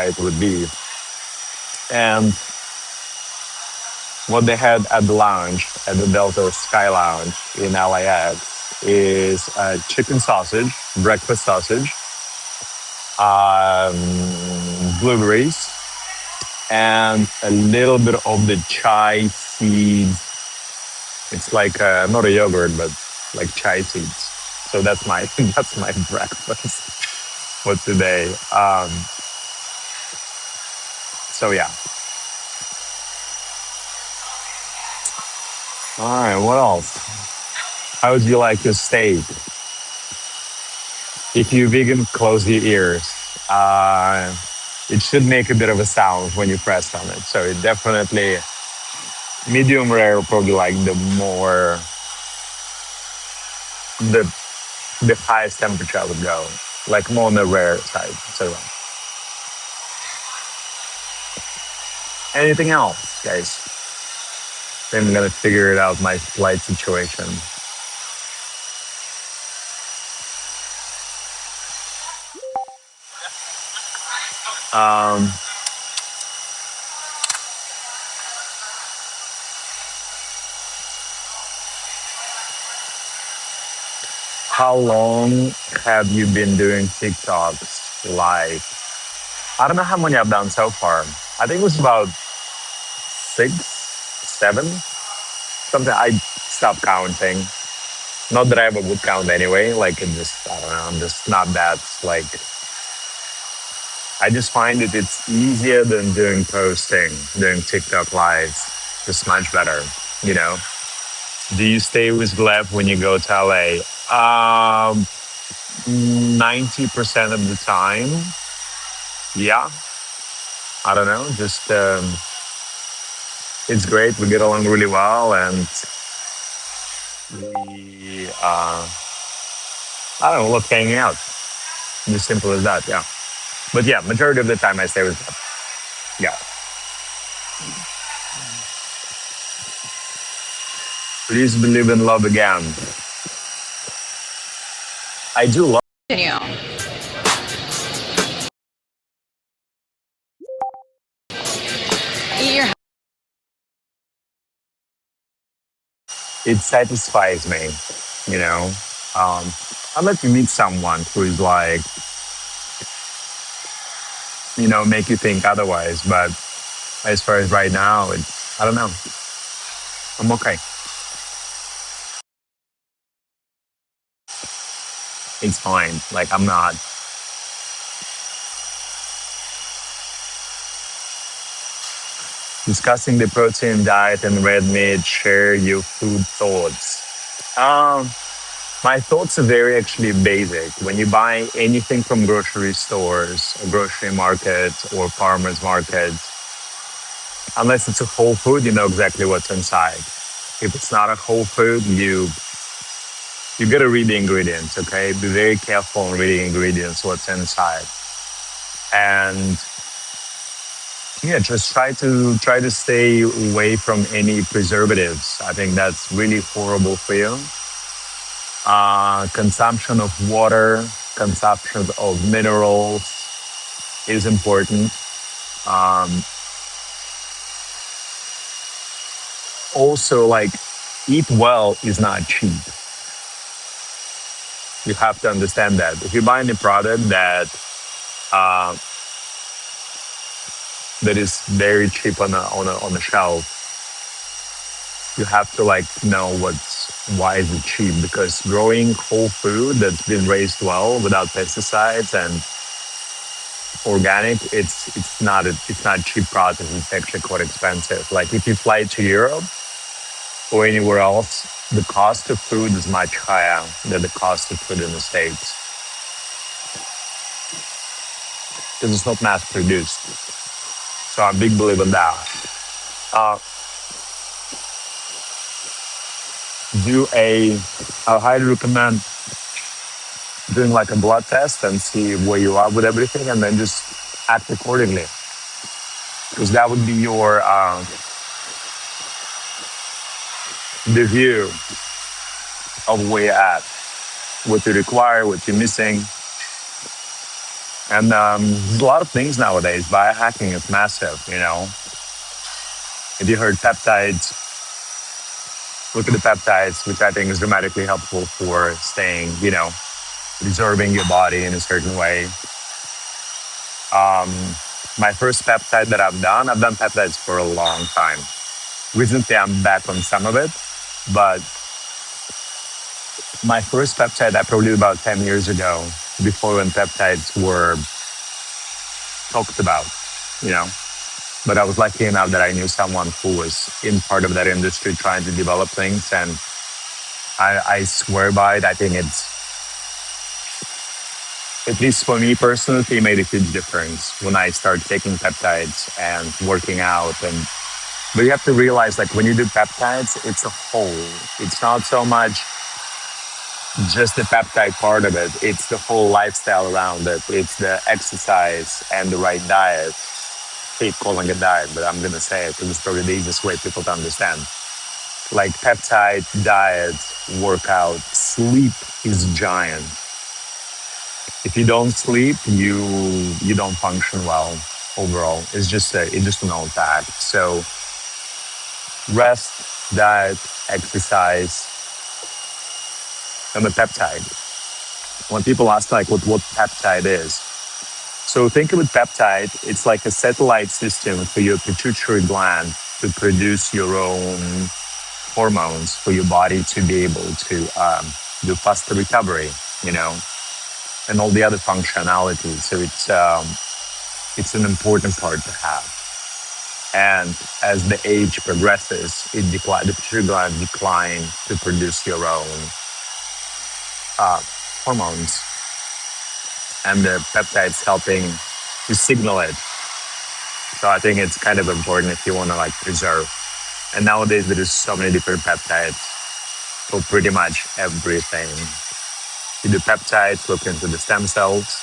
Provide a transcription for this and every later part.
it would be. And what they had at the lounge, at the Delta Sky Lounge in LAX, is chicken sausage, breakfast sausage, um, blueberries, and a little bit of the chai seeds. It's like not a yogurt, but like chai seeds. So that's my that's my breakfast for today. So yeah. All right. What else? How would you like your steak? If you're vegan, close your ears. Uh, it should make a bit of a sound when you press on it. So it definitely medium rare, probably like the the highest temperature I would go, like more on the rare side. So anything else, guys? I'm gonna figure it out my flight situation. Um, how long have you been doing TikToks live? I don't know how many I've done so far. I think it was about 6, 7, something. I stopped counting. Not that I ever would count anyway. Like it just, I don't know. I'm just not that like. I just find it's easier than doing TikTok lives. Just much better, you know. Do you stay with Gleb when you go to LA? 90% of the time, yeah. I don't know. Just it's great. We get along really well, and we I don't know, love hanging out. Just simple as that. Yeah. But yeah, majority of the time I stay with Gleb. Yeah. Please believe in love again. I do love. Continue. Eat your It satisfies me, you know. Um, Unless you meet someone who is like, make you think otherwise. But as far as right now, I don't know. I'm okay. It's fine. Like I'm not. Discussing the protein diet and red meat, share your food thoughts. Um, my thoughts are very actually basic. When you buy anything from grocery stores, a grocery market, or farmers market, unless it's a whole food, you know exactly what's inside. If it's not a whole food, you gotta read the ingredients. Okay, be very careful on reading ingredients, what's inside, and yeah, just try to stay away from any preservatives. I think that's really horrible for you. Consumption of water, consumption of minerals is important. Um, Also, like, eat well is not cheap. You have to understand that. If you buy any product uh, that is very cheap on a shelf, you have to like know why is it cheap, because growing whole food that's been raised well without pesticides and organic, it's not cheap process. It's actually quite expensive. Like if you fly to Europe or anywhere else, the cost of food is much higher than the cost of food in the States because it's not mass produced. So I'm a big believer in that. Uh, do a, I highly recommend doing like a blood test and see where you are with everything, and then just act accordingly. Because that would be your the view of where you're at, what you require, what you're missing. And there's a lot of things nowadays. Biohacking is massive. If you heard peptides, look at the peptides, which I think is dramatically helpful for staying, reserving your body in a certain way. Um, my first peptide that I've done peptides for a long time. Recently, I'm back on some of it, but my first peptide I probably about 10 years ago, before when peptides were talked about, you know. But I was lucky enough that I knew someone who was in part of that industry trying to develop things. And I swear by it. I think at least for me personally, it made a huge difference when I started taking peptides and working out. But you have to realize, like, when you do peptides, it's a whole. It's not so much just the peptide part of it. It's the whole lifestyle around it. It's the exercise and the right diet. I hate calling it diet, but I'm gonna say it because it's probably the easiest way people to understand. Like peptide, diet, workout, sleep is giant. If you don't sleep, you don't function well overall. It's just an old fact. So rest, diet, exercise, and the peptide. When people ask like what peptide is, so think of a peptide. It's like a satellite system for your pituitary gland to produce your own hormones for your body to be able to do faster recovery, you know, and all the other functionalities. So it's an important part to have. And as the age progresses, the pituitary gland decline to produce your own uh, hormones, and the peptides helping to signal it. So I think it's kind of important if you want to like preserve. And nowadays there is so many different peptides for pretty much everything. You do peptides, look into the stem cells.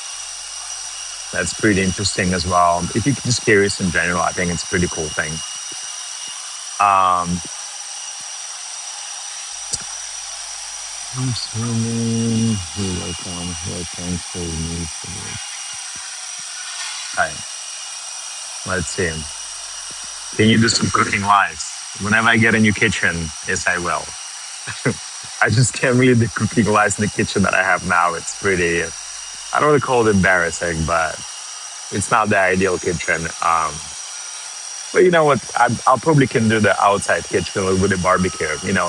That's pretty interesting as well. If you're just curious in general, I think it's a pretty cool thing. Um, I'm assuming who Hi, let's see. Can you do some cooking lives? Whenever I get a new kitchen, yes, I will. I just can't really do cooking lives in the kitchen that I have now. It's pretty, I don't want to call it embarrassing, but it's not the ideal kitchen. But you know what? I'll probably can do the outside kitchen with a barbecue.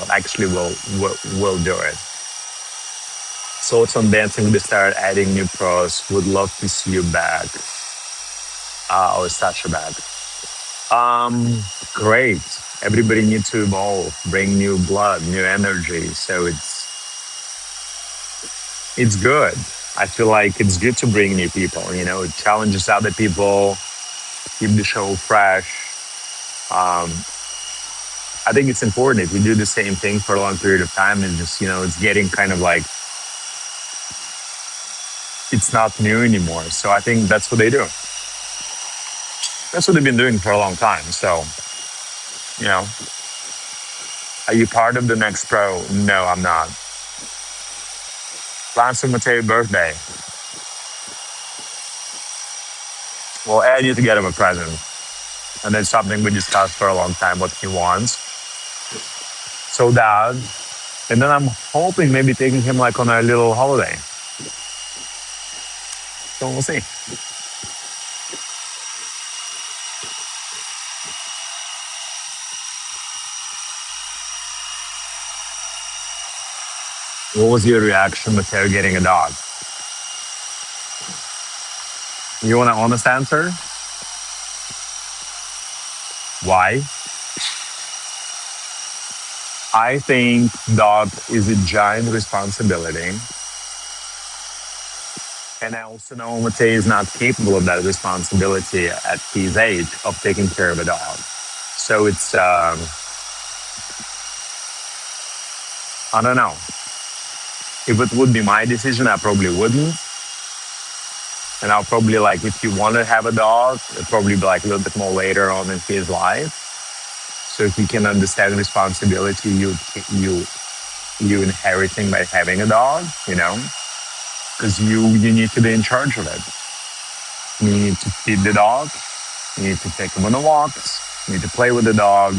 Actually, we'll do it. So it's on Dancing with the Stars, adding new pros. Would love to see you back. Or Sasha back. Great. Everybody needs to evolve, bring new blood, new energy. So it's good. I feel like it's good to bring new people. It challenges other people, keep the show fresh. Um, I think it's important. If you do the same thing for a long period of time, and just it's getting kind of like it's not new anymore. So I think that's what they do. That's what they've been doing for a long time. So, you know, are you part of the next pro? No, I'm not. Plans for Mateo's birthday. Well, I need to get him a present. And then something we discussed for a long time, what he wants. So that, and then I'm hoping maybe taking him like on a little holiday. So we'll see. What was your reaction with her getting a dog? You want an honest answer? Why? I think dog is a giant responsibility. And I also know Mateo is not capable of that responsibility at his age of taking care of a dog. So it's, I don't know. If it would be my decision, I probably wouldn't. And I'll probably like, if you want to have a dog, it'll probably be like a little bit more later on in his life. So if you can understand the responsibility you inheriting by having a dog, because you need to be in charge of it. You need to feed the dog. You need to take him on the walks. You need to play with the dog.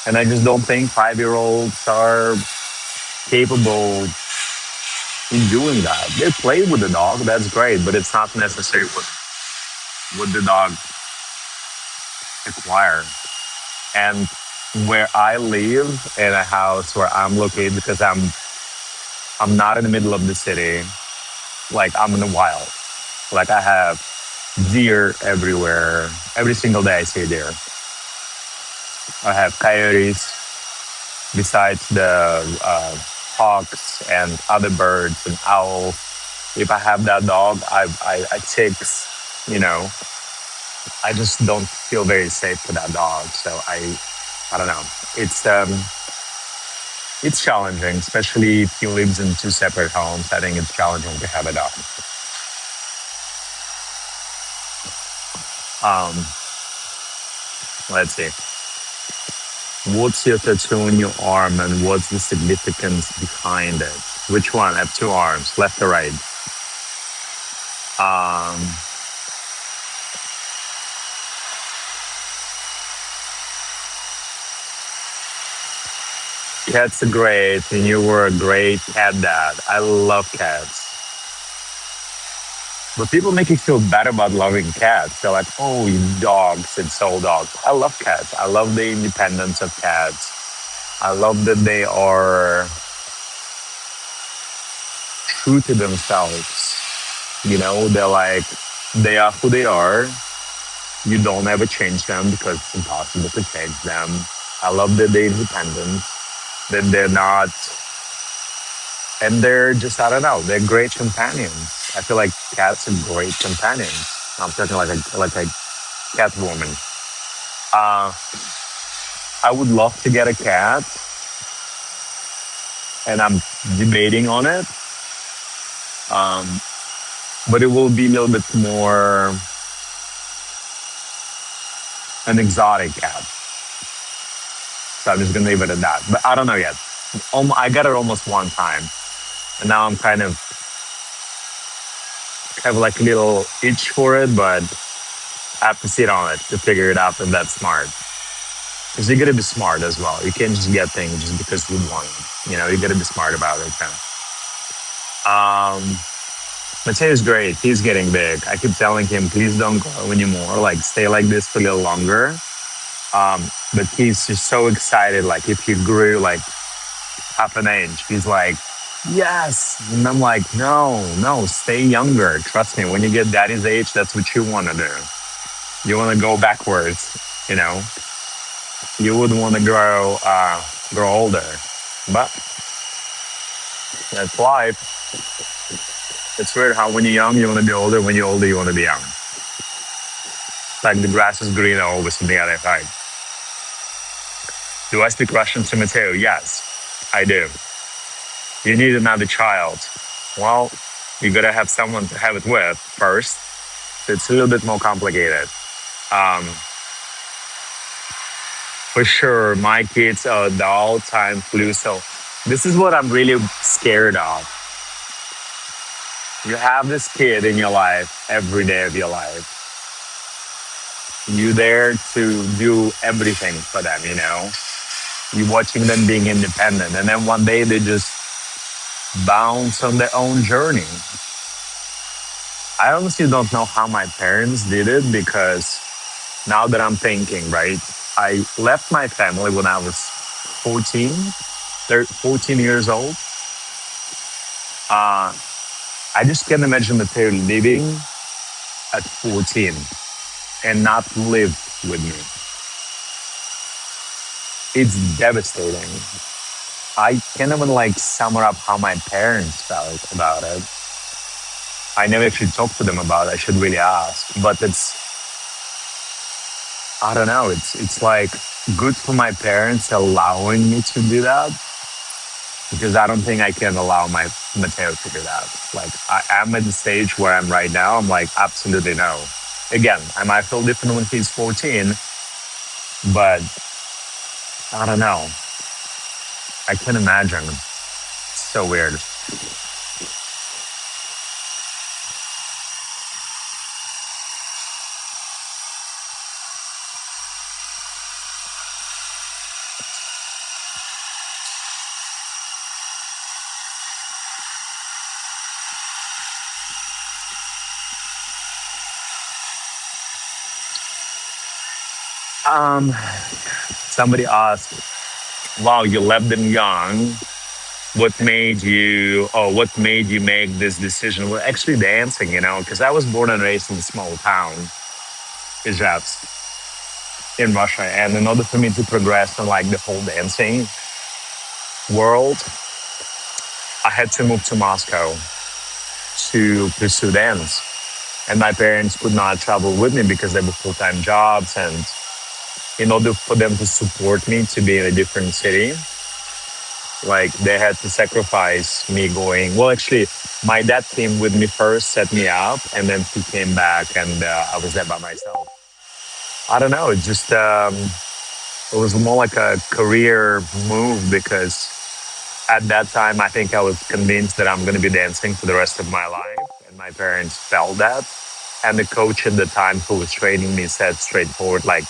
And I just don't think 5-year-olds are capable in doing that. They play with the dog, that's great, but it's not necessary what the dog acquire. And where I live in a house where I'm located, because I'm not in the middle of the city, like I'm in the wild. Like I have deer everywhere. Every single day I see deer. I have coyotes besides the hawks and other birds and owls. If I have that dog, I ticks, you know, I just don't feel very safe for that dog. So I don't know. It's um, it's challenging, especially if he lives in two separate homes. I think it's challenging to have a dog. Um, let's see. What's your tattoo on your arm and what's the significance behind it? Which one? I have two arms, left or right. Um, Cats are great, and you were a great cat dad. I love cats. But people make you feel bad about loving cats. They're like, oh, you dogs, it's all dogs. I love cats. I love the independence of cats. I love that they are true to themselves. You know, they're like, they are who they are. You don't ever change them because it's impossible to change them. I love that they're independent, that they're not, and they're just, I don't know, they're great companions. I feel like cats are great companions. I'm talking like a cat woman. Uh, I would love to get a cat, and I'm debating on it. Um, but it will be a little bit more an exotic cat. So I'm just gonna leave it at that. But I don't know yet. I got it almost one time, and now I'm kind of have like a little itch for it, but I have to sit on it to figure it out if that's smart. Because you gotta be smart as well. You can't just get things just because you want it. You know, you gotta be smart about it. Kind of. Mateo's great. He's getting big. I keep telling him, please don't grow anymore. Like, stay like this for a little longer. But he's just so excited. Like, if he grew like half an inch, he's like, yes. And I'm like, no, no, stay younger. Trust me, when you get daddy's age, that's what you want to do. You want to go backwards, you know? You wouldn't want to grow older. But that's life. It's weird how when you're young, you want to be older. When you're older, you want to be young. Like the grass is greener always on the other side. Do I speak Russian to Mateo? Yes, I do. You need another child. Well, you gotta have someone to have it with first. So it's a little bit more complicated. Um, for sure, my kids are the all-time flu. So this is what I'm really scared of. You have this kid in your life every day of your life. You there to do everything for them, you know. You're watching them being independent, and then one day they just bounce on their own journey. I honestly don't know how my parents did it because now that I'm thinking, right, I left my family when I was 14, 14 years old. Uh, I just can't imagine that they're living at 14 and not live with me. It's devastating. I can't even like sum up how my parents felt about it. I never actually talked to them about it. I should really ask. But I don't know, it's like good for my parents allowing me to do that because I don't think I can allow my Mateo to do that. Like I am at the stage where I'm right now. I'm like, absolutely no. Again, I might feel different when he's 14, but I don't know. I can imagine. It's so weird. Um, Somebody asked, "Wow, you left them young. What made you make this decision?" Well, actually, dancing. Because I was born and raised in a small town, Ijevsk, in Russia, and in order for me to progress in like the whole dancing world, I had to move to Moscow to pursue dance. And my parents could not travel with me because they were full-time jobs, and in order for them to support me to be in a different city, like they had to sacrifice me going. Well, actually, my dad came with me first, set me up, and then he came back, and I was there by myself. I don't know. It was more like a career move because at that time, I think I was convinced that I'm going to be dancing for the rest of my life, and my parents felt that. And the coach at the time who was training me said straightforward, like,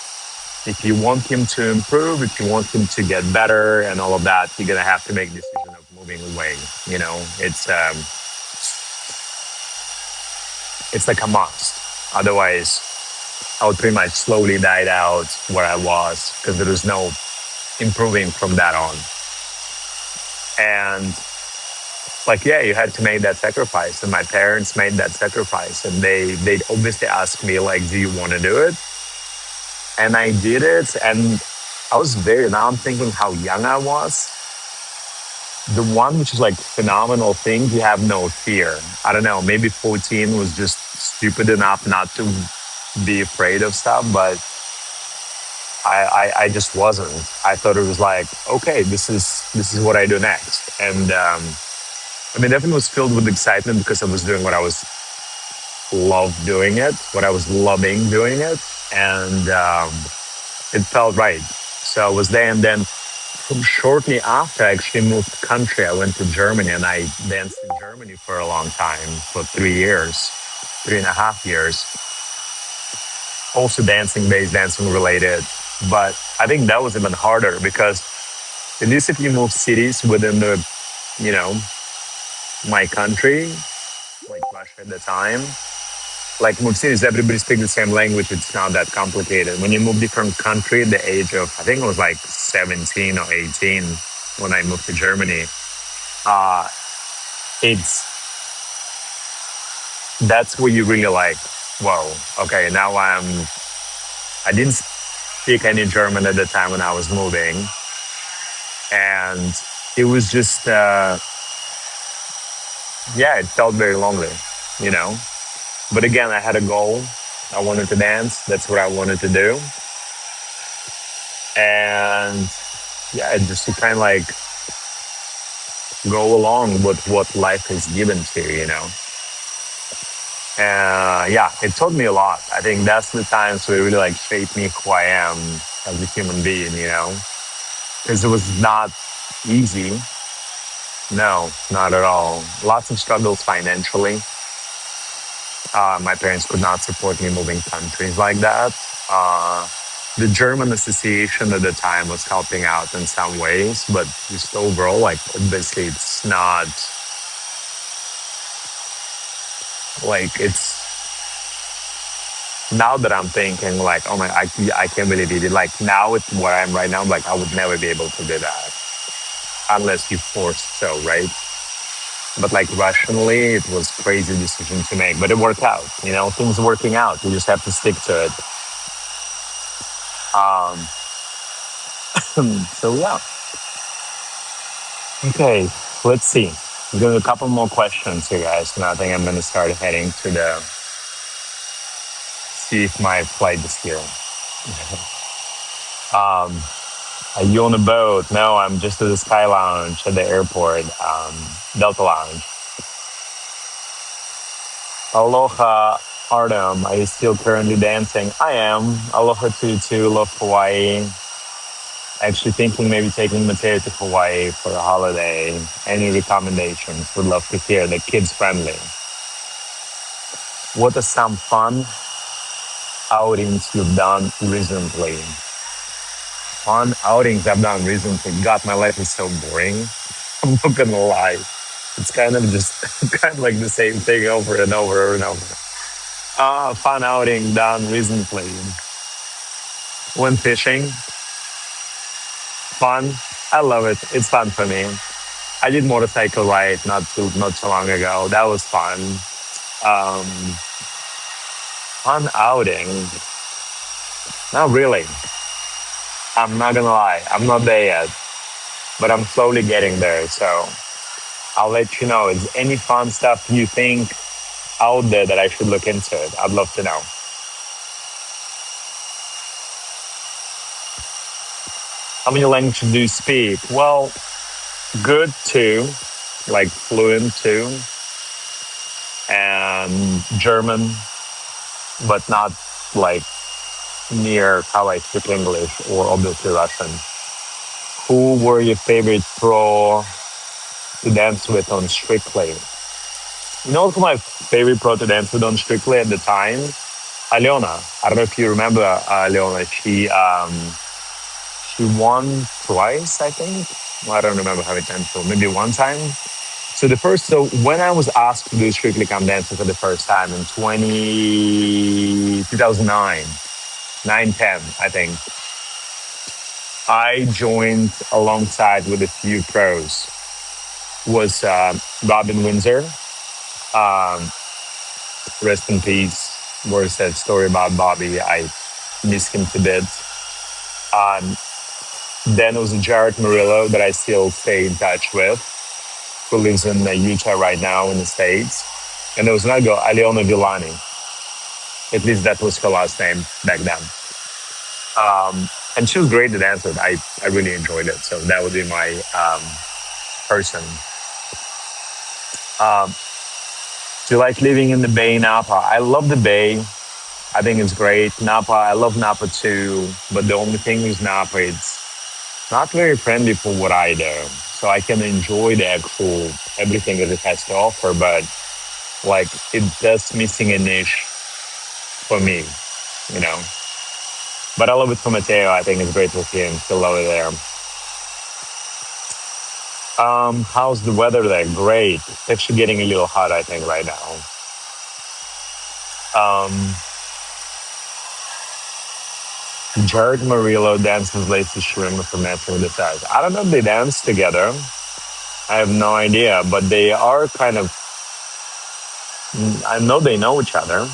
if you want him to improve, if you want him to get better and all of that, you're gonna have to make the decision of moving away. It's like a must. Otherwise, I would pretty much slowly die out where I was because there was no improving from that on. And like, yeah, you had to make that sacrifice, and my parents made that sacrifice, and they obviously asked me like, do you want to do it? And I did it, and I was very. Now I'm thinking how young I was. The one which is like phenomenal thing, you have no fear. I don't know, maybe 14 was just stupid enough not to be afraid of stuff, but I just wasn't. I thought it was like, okay, this is what I do next. And I mean, definitely was filled with excitement because I was doing what I was loved doing it, what I was loving doing it, and it felt right. So I was there, and then shortly after, I actually moved country. I went to Germany, and I danced in Germany for a long time, for 3 years, 3.5 years. Also dancing based, dancing related. But I think that was even harder because at least if you move cities within you know, my country, like Russia at the time, like move cities, everybody speaks the same language. It's not that complicated. When you move different country, at the age of, I think it was like 17 or 18 when I moved to Germany, uh, it's that's where you really like, whoa, okay, now I didn't speak any German at the time when I was moving, and it was just, yeah, it felt very lonely, you know. But again, I had a goal. I wanted to dance. That's what I wanted to do, and yeah, just to kind of like go along with what life has given to you, you know. Yeah, it taught me a lot. I think that's the times where it really like shaped me who I am as a human being, you know, because it was not easy. No, not at all. Lots of struggles financially. My parents could not support me moving countries like that. Uh, the German Association at the time was helping out in some ways, but just overall, like obviously, it's not like it's now that I'm thinking like, oh my, I can't believe it. Like now with where I am right now, like I would never be able to do that unless you forced so, right? But like rationally, it was crazy decision to make, but it worked out. You know, things working out. You just have to stick to it. Um, so yeah, okay. Let's see. We've got a couple more questions here, guys, and I think I'm gonna start heading to the see if my flight is here. Um, are you on a boat? No, I'm just at the Sky Lounge at the airport, Delta Lounge. Aloha, Artem. Are you still currently dancing? I am. Aloha to love Hawaii. Actually thinking maybe taking Mateo to Hawaii for a holiday. Any recommendations? Would love to hear. The kids friendly. What are some fun outings you've done recently? Fun outings I've done recently. God, my life is so boring. I'm not gonna lie. It's kind of just kind of like the same thing over and over and over. Fun outing done recently. When fishing, fun. I love it. It's fun for me. I did motorcycle ride not too long ago. That was fun. Um, fun outing. Not really. I'm not gonna lie. I'm not there yet, but I'm slowly getting there. So I'll let you know. Is any fun stuff you think out there that I should look into it? I'd love to know. How many languages do you speak? Well, good too, like fluent too, and German, but not like near how I speak English or obviously Russian. Who were your favorite pro to dance with on Strictly? You know who my favorite pro to dance with on Strictly at the time? Aliona. I don't know if you remember Aliona. She won twice, I think. Well, I don't remember how many times, so maybe one time. So when I was asked to do Strictly Come Dancing for the first time in 2009, 9, 10, I think, I joined alongside with a few pros. Was Robin Windsor, um, rest in peace. Very sad story about Bobby. I miss him to bits. Um, then it was Jared Murillo that I still stay in touch with, who lives in Utah right now in the States. And there was another girl, Aliona Villani. At least that was her last name back then. And she was great to dance with. I really enjoyed it. So that would be my person. Um, do you like living in the Bay, Napa? I love the Bay. I think it's great. Napa, I love Napa too. But the only thing is Napa, it's not very friendly for what I do. So I can enjoy the actual everything that it has to offer, but like it does missing a niche for me, you know. But I love it for Mateo. I think it's great with him. Still love it there. How's the weather there? Great. It's actually getting a little hot, I think, right now. Um, Jared Murillo dances Lacey Schwimmer from Dancing with the Stars. I don't know if they dance together. I have no idea, but they are kind of. I know they know each other.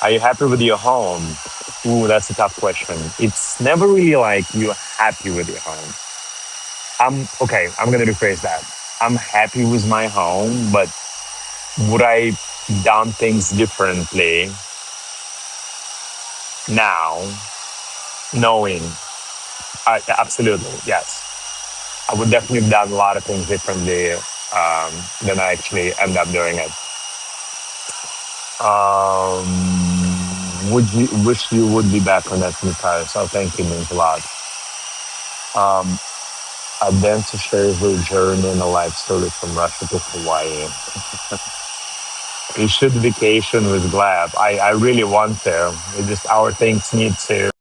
Are you happy with your home? Ooh, that's a tough question. It's never really like you're happy with your home. I'm okay. I'm gonna rephrase that. I'm happy with my home, but would I done things differently now, knowing? Absolutely, yes. I would definitely have done a lot of things differently than I actually end up doing it. Would you wish you would be back on that Tires? So thank you, means a lot. Um, a dance to share her journey and a life story from Russia to Hawaii. You should vacation with Glab. I really want to. It just our things need to